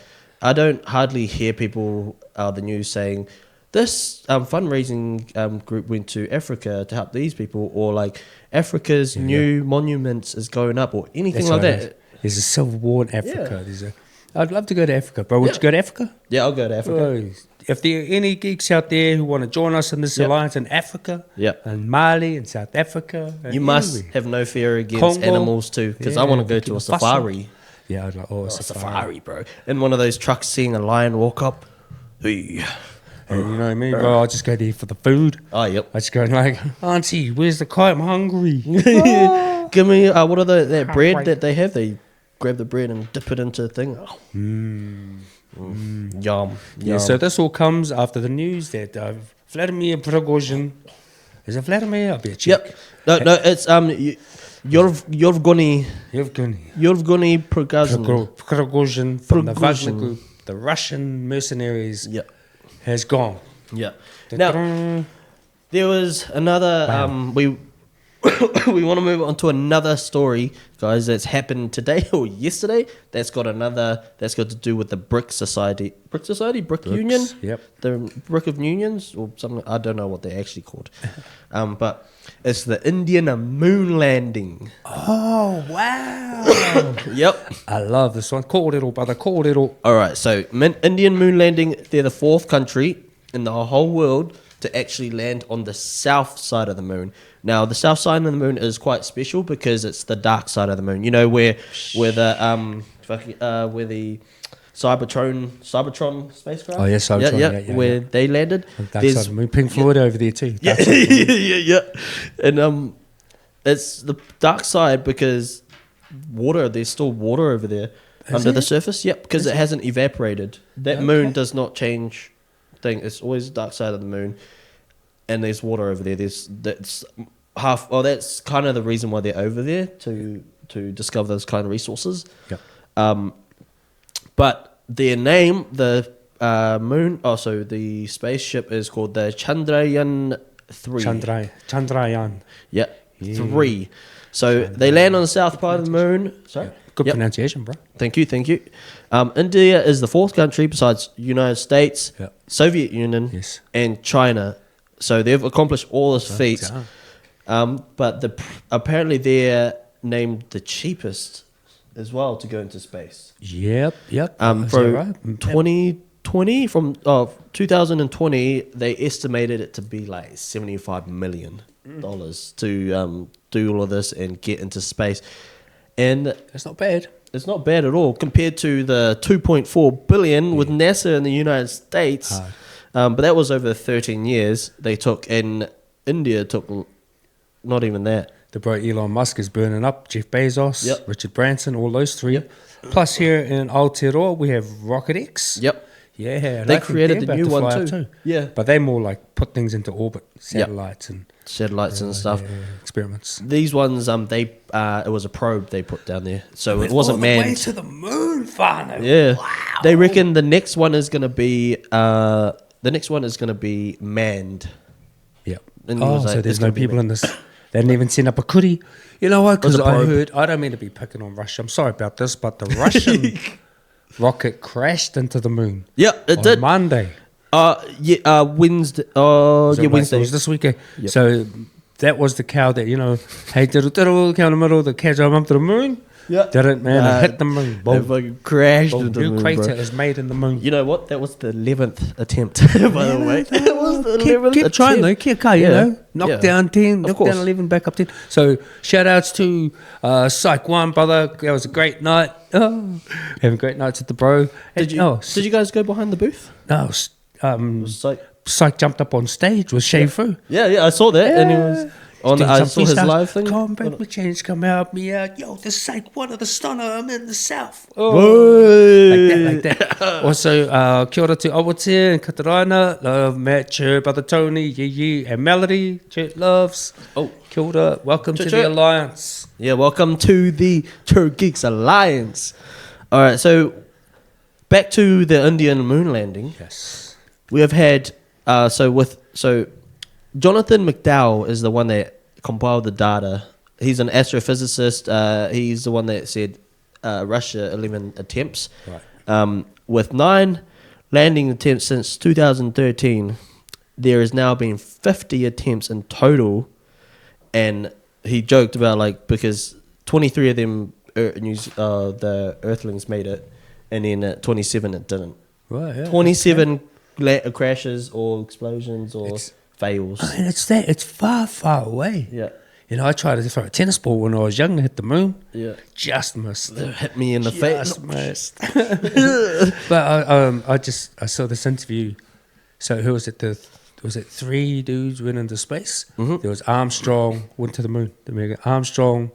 Speaker 2: I don't hardly hear people the news saying this fundraising group went to Africa to help these people, or like Africa's new monuments is going up, or anything like that.
Speaker 1: There's a civil war in Africa. I'd love to go to Africa, bro. Would you go to Africa?
Speaker 2: Yeah, I'll go to Africa.
Speaker 1: Oh, if there are any geeks out there who want to join us in this alliance in Africa, and Mali and South Africa,
Speaker 2: you must have no fear against animals too, because I want to go to a safari.
Speaker 1: Yeah, I'd like a
Speaker 2: safari, bro. In one of those trucks, seeing a lion walk up. Hey.
Speaker 1: And you know what I mean, bro? I'll just go there for the food.
Speaker 2: Oh, yep.
Speaker 1: I just go like, Auntie, where's the kite? I'm hungry.
Speaker 2: Give me what are that bread that they have? They grab the bread and dip it into a thing. Yum.
Speaker 1: Yeah, so this all comes after the news that Vladimir Prigozhin, is it Vladimir? I'll be a check.
Speaker 2: Yep. No, it's Yevgeny
Speaker 1: Prigozhin from the Wagner Group, the Russian mercenaries, has gone.
Speaker 2: Yeah. Now, there was another. We want to move on to another story, guys, that's happened today or yesterday. That's got to do with the BRIC Society. BRIC Union?
Speaker 1: Yep.
Speaker 2: The BRIC of Unions or something. I don't know what they're actually called. But it's the Indian moon landing.
Speaker 1: Oh, wow.
Speaker 2: Yep.
Speaker 1: I love this one. Kōrero, brother, kōrero.
Speaker 2: All right, so Indian moon landing, they're the fourth country in the whole world to actually land on the south side of the moon. Now, the south side of the moon is quite special because it's the dark side of the moon. You know where the CyberTrone spacecraft.
Speaker 1: Oh yes, Cybertron. Yeah,
Speaker 2: where they landed.
Speaker 1: Dark side of the moon. Pink Floyd over there too.
Speaker 2: Yeah. And it's the dark side because water. There's still water over there under the surface. Yep, because it hasn't evaporated. That moon does not change. It's always the dark side of the moon. And there's water over there. That's kind of the reason why they're over there to discover those kind of resources.
Speaker 1: Yeah.
Speaker 2: But their name, the the spaceship is called the Chandrayaan 3.
Speaker 1: Chandrayaan.
Speaker 2: Yeah, 3. So they land on the south part of the moon. Sorry?
Speaker 1: Good
Speaker 2: Yep.
Speaker 1: pronunciation, bro.
Speaker 2: Thank you. India is the fourth country besides United States,
Speaker 1: Yep.
Speaker 2: Soviet Union,
Speaker 1: Yes.
Speaker 2: and China. So they've accomplished all this feat.
Speaker 1: Yeah.
Speaker 2: But apparently they're named the cheapest as well to go into space.
Speaker 1: Yep. Is that
Speaker 2: For
Speaker 1: right?
Speaker 2: 2020, 2020, they estimated it to be like $75 million to do all of this and get into space. And
Speaker 1: That's not bad.
Speaker 2: it's not bad at all compared to the 2.4 billion with NASA in the United States.
Speaker 1: Hard.
Speaker 2: But that was over 13 years. They took, and India took not even that.
Speaker 1: The bro Elon Musk is burning up. Jeff Bezos,
Speaker 2: Yep.
Speaker 1: Richard Branson, all those three. Plus here in Aotearoa we have RocketX.
Speaker 2: Yep.
Speaker 1: Yeah, and
Speaker 2: They
Speaker 1: I think
Speaker 2: created
Speaker 1: they're
Speaker 2: the
Speaker 1: about
Speaker 2: new
Speaker 1: to
Speaker 2: one
Speaker 1: fly up
Speaker 2: too. Yeah.
Speaker 1: But they more like put things into orbit, satellites and
Speaker 2: Satellites and stuff.
Speaker 1: experiments.
Speaker 2: These ones, it was a probe they put down there, so it wasn't
Speaker 1: all the way
Speaker 2: manned.
Speaker 1: to the moon, whānau.
Speaker 2: Yeah,
Speaker 1: Wow.
Speaker 2: they reckon the next one is gonna be manned.
Speaker 1: Yep.
Speaker 2: And he
Speaker 1: Oh,
Speaker 2: was like,
Speaker 1: so
Speaker 2: "It's
Speaker 1: there's
Speaker 2: gonna
Speaker 1: no
Speaker 2: be
Speaker 1: people
Speaker 2: me."
Speaker 1: in this. They didn't even send up a kuri. You know what?
Speaker 2: Was
Speaker 1: Because
Speaker 2: a
Speaker 1: I
Speaker 2: probe.
Speaker 1: heard, I don't mean to be picking on Russia. I'm sorry about this, but the Russian rocket crashed into the moon
Speaker 2: Yeah, it
Speaker 1: on
Speaker 2: did.
Speaker 1: Monday.
Speaker 2: Wednesday.
Speaker 1: It
Speaker 2: Wednesday.
Speaker 1: was this weekend.
Speaker 2: Yep.
Speaker 1: So that was the cow that, hey, diddle diddle, cow in the middle, the cow drove up to the moon.
Speaker 2: Yeah.
Speaker 1: Didn't, man.
Speaker 2: Nah,
Speaker 1: It hit the moon.
Speaker 2: It
Speaker 1: Boom.
Speaker 2: fucking crashed
Speaker 1: Boom.
Speaker 2: into the
Speaker 1: New
Speaker 2: moon,
Speaker 1: crater
Speaker 2: bro.
Speaker 1: is made in the moon.
Speaker 2: You know what? That was the 11th attempt, by the way. It was the 11th
Speaker 1: Keep trying though,
Speaker 2: attempt.
Speaker 1: keep going,
Speaker 2: Yeah.
Speaker 1: Knock
Speaker 2: Yeah.
Speaker 1: down 10,
Speaker 2: Of
Speaker 1: knock
Speaker 2: course.
Speaker 1: down 11, back up 10. So shout outs to Psych 1, brother. That was a great night. Oh, having great nights at the bro.
Speaker 2: Did you guys go behind the booth?
Speaker 1: No, Psych jumped up on stage with Shay Fu.
Speaker 2: Yeah, I saw that, and it was on. I saw his live thing.
Speaker 1: Come back with change, come help me out. Yo, this is Psych 1 of the stunner. I'm in the south. Like that. Also, kia ora to Awatea and Kataraina. Love Matt, Cher, Brother Tony, Yee, and Melody. Church loves.
Speaker 2: Oh.
Speaker 1: Kia ora. Welcome to
Speaker 2: Church.
Speaker 1: the Alliance.
Speaker 2: Yeah, welcome to the Tour Geeks Alliance. All right, so back to the Indian moon landing.
Speaker 1: Yes.
Speaker 2: We have had Jonathan McDowell is the one that compiled the data. He's an astrophysicist. He's the one that said Russia 11 attempts.
Speaker 1: Right.
Speaker 2: With 9 landing attempts since 2013, there has now been 50 attempts in total. And he joked about because 23 of them the Earthlings made it, and then at 27 it didn't.
Speaker 1: Right, yeah.
Speaker 2: 27 crashes or explosions or
Speaker 1: It's-
Speaker 2: fails.
Speaker 1: I mean, it's far, far away.
Speaker 2: Yeah.
Speaker 1: I tried to throw a tennis ball when I was young, hit the moon.
Speaker 2: Yeah.
Speaker 1: Just missed.
Speaker 2: It hit me in the face.
Speaker 1: Just missed. But I saw this interview. So who was it? Was it 3 dudes went into space?
Speaker 2: Mhm.
Speaker 1: There was Armstrong, went to the moon. Armstrong,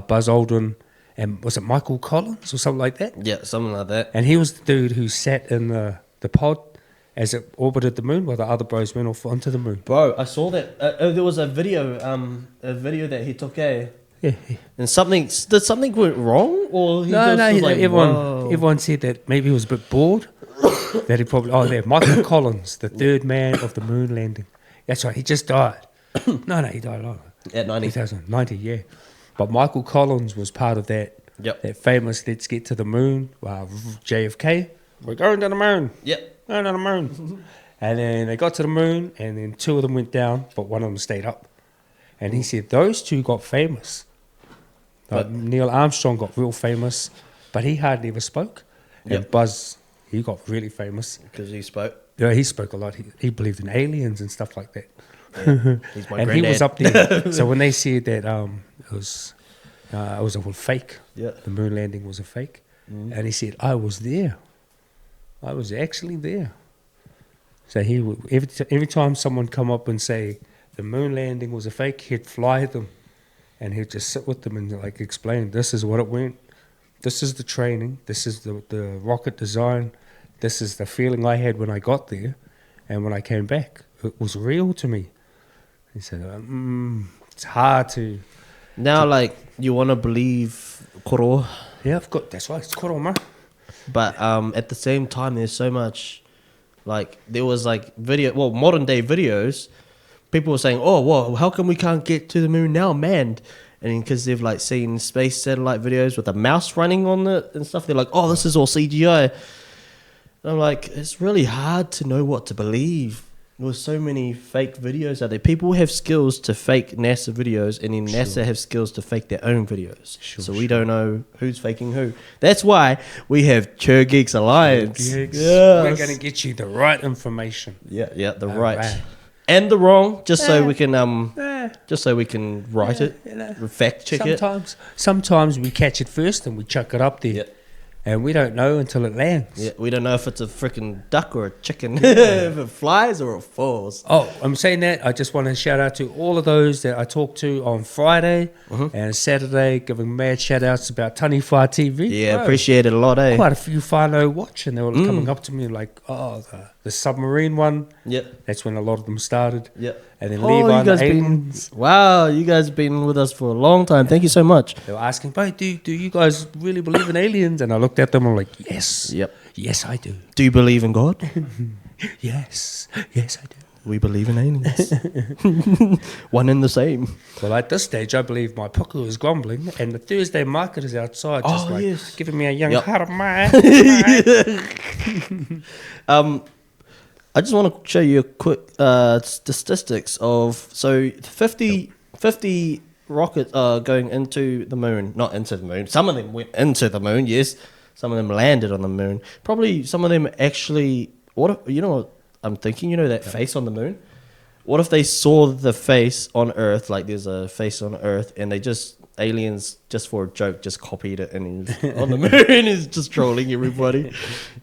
Speaker 1: Buzz Aldrin, and was it Michael Collins or something like that?
Speaker 2: Yeah, something like that.
Speaker 1: And he was the dude who sat in the pod as it orbited the moon while the other bros went off onto the moon.
Speaker 2: Bro, I saw that. There was a video that he took,
Speaker 1: Yeah.
Speaker 2: and did something went wrong, or he
Speaker 1: No,
Speaker 2: just
Speaker 1: no,
Speaker 2: was like,
Speaker 1: everyone
Speaker 2: "Whoa."
Speaker 1: everyone said that maybe he was a bit bored. That he probably there, Michael Collins, the third man of the moon landing. That's right, he just died. No, he died long.
Speaker 2: At 90.
Speaker 1: 2090, yeah. But Michael Collins was part of that.
Speaker 2: Yep.
Speaker 1: That famous "Let's get to the moon." JFK, we're going to the moon.
Speaker 2: Yep.
Speaker 1: Going to the moon. And then they got to the moon, and then 2 of them went down, but one of them stayed up. And he said those 2 got famous.
Speaker 2: But-
Speaker 1: Neil Armstrong got real famous, but he hardly ever spoke. And
Speaker 2: Yep.
Speaker 1: Buzz, he got really famous.
Speaker 2: Because he spoke.
Speaker 1: Yeah, he spoke a lot. He believed in aliens and stuff like that.
Speaker 2: He's my
Speaker 1: And
Speaker 2: granddad.
Speaker 1: he was up there. So when they said that it was a fake,
Speaker 2: Yeah.
Speaker 1: the moon landing was a fake, and he said, I was there. I was actually there. So he would, every time someone come up and say the moon landing was a fake, he'd fly them, and he'd just sit with them and explain, this is what it went, this is the training, this is the rocket design, this is the feeling I had when I got there, and when I came back, it was real to me. He said, it's hard to...
Speaker 2: Now, you want to believe koro,
Speaker 1: Yeah, I've got, that's right, it's koroma.
Speaker 2: but at the same time, there's so much, there was modern day videos, people were saying, oh, well, how come we can't get to the moon now, man? And because they've like seen space satellite videos with a mouse running on it and stuff, they're like, "Oh, this is all CGI." And I'm like, it's really hard to know what to believe. There's so many fake videos out there. People have skills to fake NASA videos, and then NASA have skills to fake their own videos. So we don't know who's faking who. That's why we have Chur Geeks Alliance.
Speaker 1: We're going to get you the right information.
Speaker 2: Yeah, the right and the wrong, just so we can write it, fact check it.
Speaker 1: Sometimes we catch it first and we chuck it up there. And we don't know until it lands.
Speaker 2: Yeah, we don't know if it's a freaking duck or a chicken, if it flies or it falls.
Speaker 1: Oh, I'm saying that. I just want to shout out to all of those that I talked to on Friday and Saturday, giving mad shout outs about Taniwha TV.
Speaker 2: Yeah, appreciate it a lot, eh?
Speaker 1: Quite a few whānau watch, and they were coming up to me like, oh, the submarine one.
Speaker 2: Yep.
Speaker 1: That's when a lot of them started.
Speaker 2: Yep.
Speaker 1: And then Levi and the aliens.
Speaker 2: Wow, you guys have been with us for a long time. Thank you so much.
Speaker 1: They were asking, "But do you guys really believe in aliens?" And I looked at them, I'm like, yes.
Speaker 2: Yep.
Speaker 1: Yes, I do.
Speaker 2: Do you believe in God?
Speaker 1: Yes. Yes, I do.
Speaker 2: We believe in aliens. One and the same.
Speaker 1: Well, at this stage, I believe my puku is grumbling, and the Thursday market is outside, just giving me a young haramai.
Speaker 2: I just want to show you a quick statistics of 50 rockets going into the moon. Not into the moon. Some of them went into the moon, yes. Some of them landed on the moon. Probably some of them actually. You know what I'm thinking? You know that face on the moon? What if they saw the face on Earth, like there's a face on Earth, and aliens, just for a joke, just copied it and he's on the moon is just trolling everybody.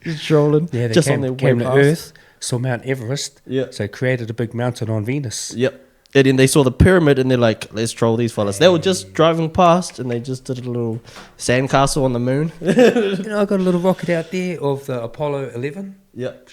Speaker 2: Just trolling.
Speaker 1: Yeah, they
Speaker 2: just
Speaker 1: came to
Speaker 2: past.
Speaker 1: Earth, saw Mount Everest,
Speaker 2: Yeah.
Speaker 1: so created a big mountain on Venus.
Speaker 2: Yep. And then they saw the pyramid and they're like, let's troll these fellas. They were just driving past and they just did a little sandcastle on the moon.
Speaker 1: I got a little rocket out there of the Apollo 11.
Speaker 2: Yep.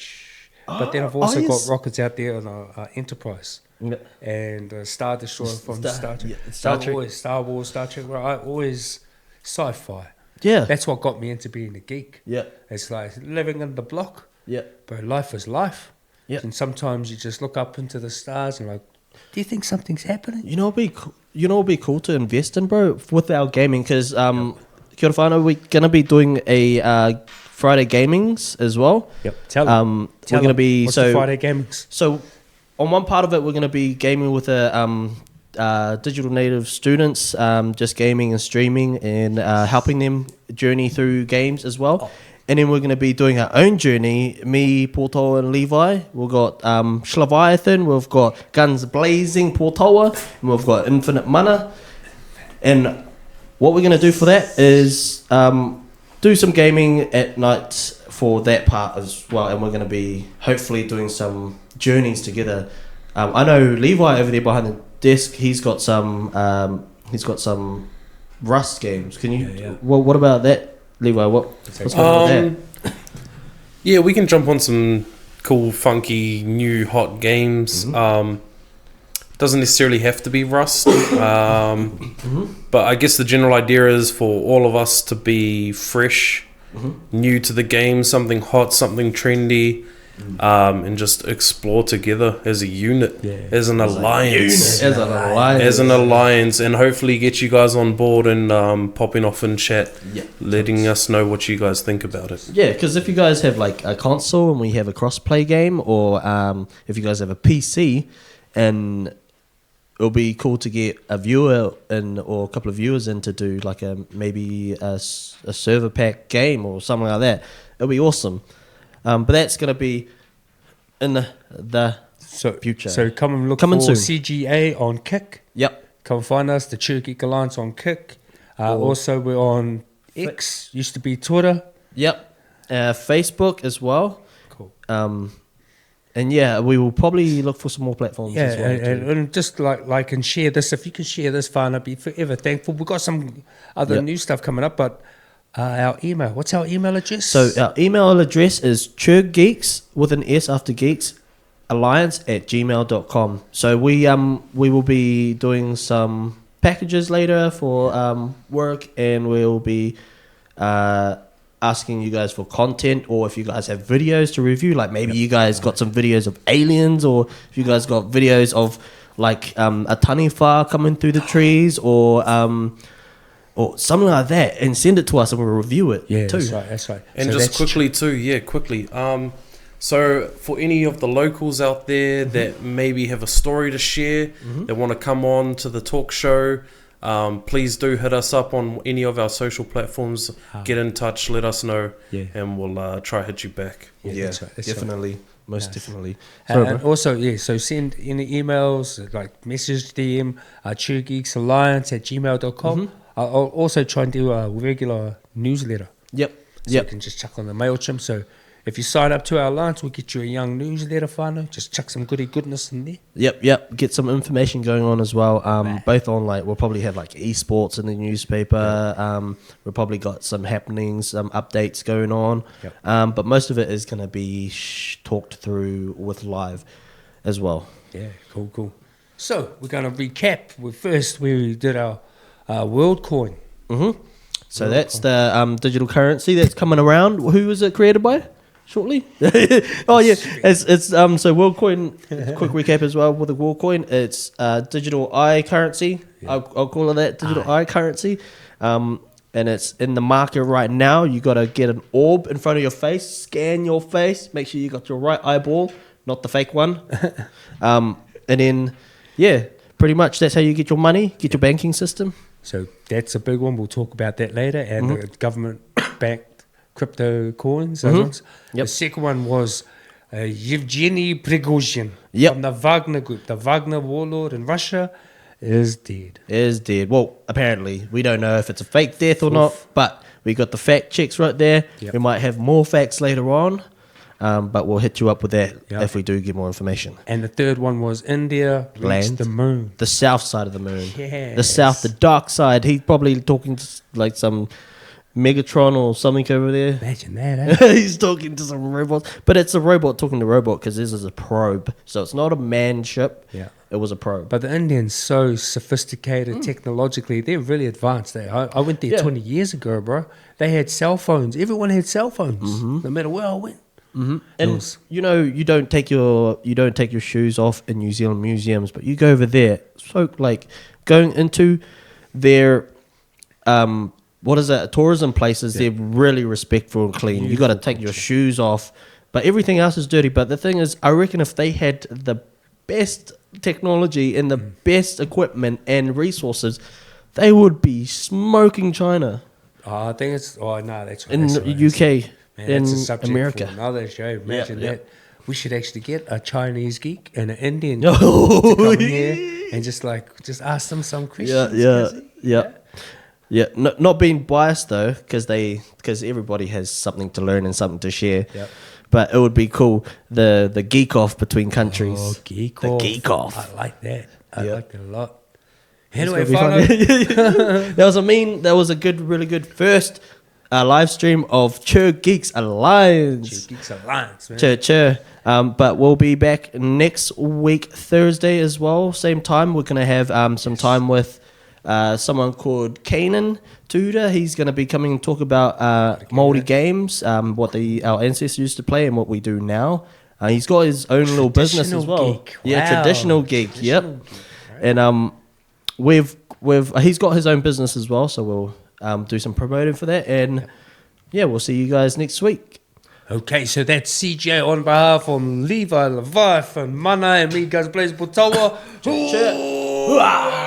Speaker 1: But then I've also got rockets out there on Enterprise.
Speaker 2: Yep.
Speaker 1: And Star Destroyer from Star Trek.
Speaker 2: Yeah, Star Trek.
Speaker 1: Always Star Wars, Star Trek. I always sci-fi.
Speaker 2: Yeah.
Speaker 1: That's what got me into being a geek.
Speaker 2: Yep.
Speaker 1: It's like living in the block.
Speaker 2: Yep.
Speaker 1: But life is life.
Speaker 2: Yep.
Speaker 1: And sometimes you just look up into the stars and like, do you think something's happening?
Speaker 2: You know what'd be cool to invest in, bro, with our gaming, because kia ora whānau, we're gonna be doing a Friday gamings as well.
Speaker 1: Yep. Tell them.
Speaker 2: We're gonna be
Speaker 1: What's the Friday gamings?
Speaker 2: So on one part of it, we're gonna be gaming with digital native students, just gaming and streaming and helping them journey through games as well.
Speaker 1: Oh.
Speaker 2: And then we're going to be doing our own journey. Me, Potaua, and Levi. We've got Leviathan. We've got Guns Blazing Potaua. And we've got Infinite Mana. And what we're going to do for that is do some gaming at night for that part as well. And we're going to be hopefully doing some journeys together. I know Levi over there behind the desk. He's got some Rust games. Can you?
Speaker 1: Yeah.
Speaker 2: Well, what about that? Levi, what's going on with that?
Speaker 3: Yeah, we can jump on some cool, funky, new, hot games. Doesn't necessarily have to be Rust. But I guess the general idea is for all of us to be fresh, new to the game, something hot, something trendy, and just explore together as a unit, as an alliance. As an alliance, and hopefully get you guys on board and popping off in chat, letting us know what you guys think about it.
Speaker 2: Yeah, because if you guys have like a console and we have a cross-play game, or if you guys have a PC, and it'll be cool to get a viewer in or a couple of viewers in to do like maybe a server pack game or something like that. It'll be awesome. But that's going to be in the future.
Speaker 1: So come and look
Speaker 2: Coming
Speaker 1: for
Speaker 2: soon.
Speaker 1: CGA on Kick.
Speaker 2: Yep.
Speaker 1: Come find us, the Chur Geek Alliance on Kick. Also, we're on X, used to be Twitter.
Speaker 2: Yep. Facebook as well.
Speaker 1: Cool.
Speaker 2: And yeah, we will probably look for some more platforms as well.
Speaker 1: And just like and share this. If you can share this, fine, I'd be forever thankful. We've got some other new stuff coming up, but our email. What's our email address?
Speaker 2: So our email address is churgeeks with an S after geeks alliance@gmail.com. So we will be doing some packages later for work, and we'll be asking you guys for content, or if you guys have videos to review, like maybe you guys got some videos of aliens, or if you guys got videos of like a taniwha coming through the trees or something like that, and send it to us and we'll review it
Speaker 1: Yeah,
Speaker 2: too.
Speaker 1: that's right.
Speaker 3: And
Speaker 1: So
Speaker 3: just
Speaker 1: that's
Speaker 3: quickly too, quickly. So for any of the locals out there that maybe have a story to share, that want to come on to the talk show, please do hit us up on any of our social platforms. Get in touch, let us know, and we'll try hit you back.
Speaker 2: Yeah,
Speaker 1: that's right, that's
Speaker 2: definitely, most definitely.
Speaker 1: And also, so send any emails, like message DM, truegeeksalliance@gmail.com. I'll also try and do a regular newsletter.
Speaker 2: Yep.
Speaker 1: So you can just chuck on the MailChimp. So if you sign up to our alliance, we'll get you a young newsletter, whānau. Just chuck some goodness in there.
Speaker 2: Yep. Get some information going on as well. Both on we'll probably have like esports in the newspaper. We've probably got some happenings, some updates going on.
Speaker 1: Yep.
Speaker 2: But most of it is going to be talked through with live as well.
Speaker 1: Yeah, cool. So we're going to recap. First, we did our World Coin.
Speaker 2: So that's the digital currency that's coming around. Who was it created by? Shortly. Oh yeah, it's so WorldCoin. Quick recap as well with the WorldCoin. It's digital eye currency. I'll call it that, digital eye currency. And it's in the market right now. You got to get an orb in front of your face, scan your face, make sure you got your right eyeball, not the fake one. And then pretty much that's how you get your money, get your banking system.
Speaker 1: So that's a big one. We'll talk about that later. And the government-backed crypto coins. The second one was Yevgeny Prigozhin from the Wagner Group. The Wagner warlord in Russia is dead.
Speaker 2: Well, apparently. We don't know if it's a fake death or not, but we got the fact checks right there.
Speaker 1: Yep.
Speaker 2: We might have more facts later on, but we'll hit you up with that if we do get more information.
Speaker 1: And the third one was India reached the moon.
Speaker 2: The south side of the moon.
Speaker 1: Yes.
Speaker 2: The south, the dark side. He's probably talking to like some Megatron or something over there.
Speaker 1: Imagine that, eh?
Speaker 2: He's talking to some robots. But it's a robot talking to robot because this is a probe. So it's not a manned ship.
Speaker 1: Yeah.
Speaker 2: It was a probe.
Speaker 1: But the Indians, so sophisticated technologically, they're really advanced. I went there 20 years ago, bro. They had cell phones. Everyone had cell phones, no matter where I went.
Speaker 2: And you don't take your shoes off in New Zealand museums, but you go over there. So like going into their tourism places, they're really respectful and clean. You got to take your shoes off, but everything else is dirty. But the thing is, I reckon if they had the best technology and the best equipment and resources, they would be smoking China.
Speaker 1: I think it's that's right.
Speaker 2: In the UK, in
Speaker 1: that's a subject
Speaker 2: America.
Speaker 1: For another show. Imagine
Speaker 2: Yeah.
Speaker 1: that. We should actually get a Chinese geek and an Indian geek to come here and just ask them some questions.
Speaker 2: Yeah. Not being biased though, because everybody has something to learn and something to share.
Speaker 1: Yep.
Speaker 2: But it would be cool the geek off between countries.
Speaker 1: Oh, geek
Speaker 2: the
Speaker 1: off.
Speaker 2: geek off.
Speaker 1: I like that. I like that a lot.
Speaker 2: It's
Speaker 1: Anyway,
Speaker 2: gonna be fun. That was a really good first live stream of Chur Geeks Alliance.
Speaker 1: Geeks Alliance, man.
Speaker 2: Chur. But we'll be back next week, Thursday as well. Same time. We're going to have some time with someone called Kanan Tuda. He's going to be coming and talk about Māori games, what our ancestors used to play and what we do now. He's got his own little business as well.
Speaker 1: Geek.
Speaker 2: Yeah,
Speaker 1: Wow.
Speaker 2: traditional geek. Yep.
Speaker 1: Geek, right?
Speaker 2: And he's got his own business as well, so we'll do some promoting for that. And we'll see you guys next week.
Speaker 1: Okay, so that's CJ on behalf of Levi, Leviathan, Mana, and me, guys, plays Potaua.
Speaker 2: Cheer.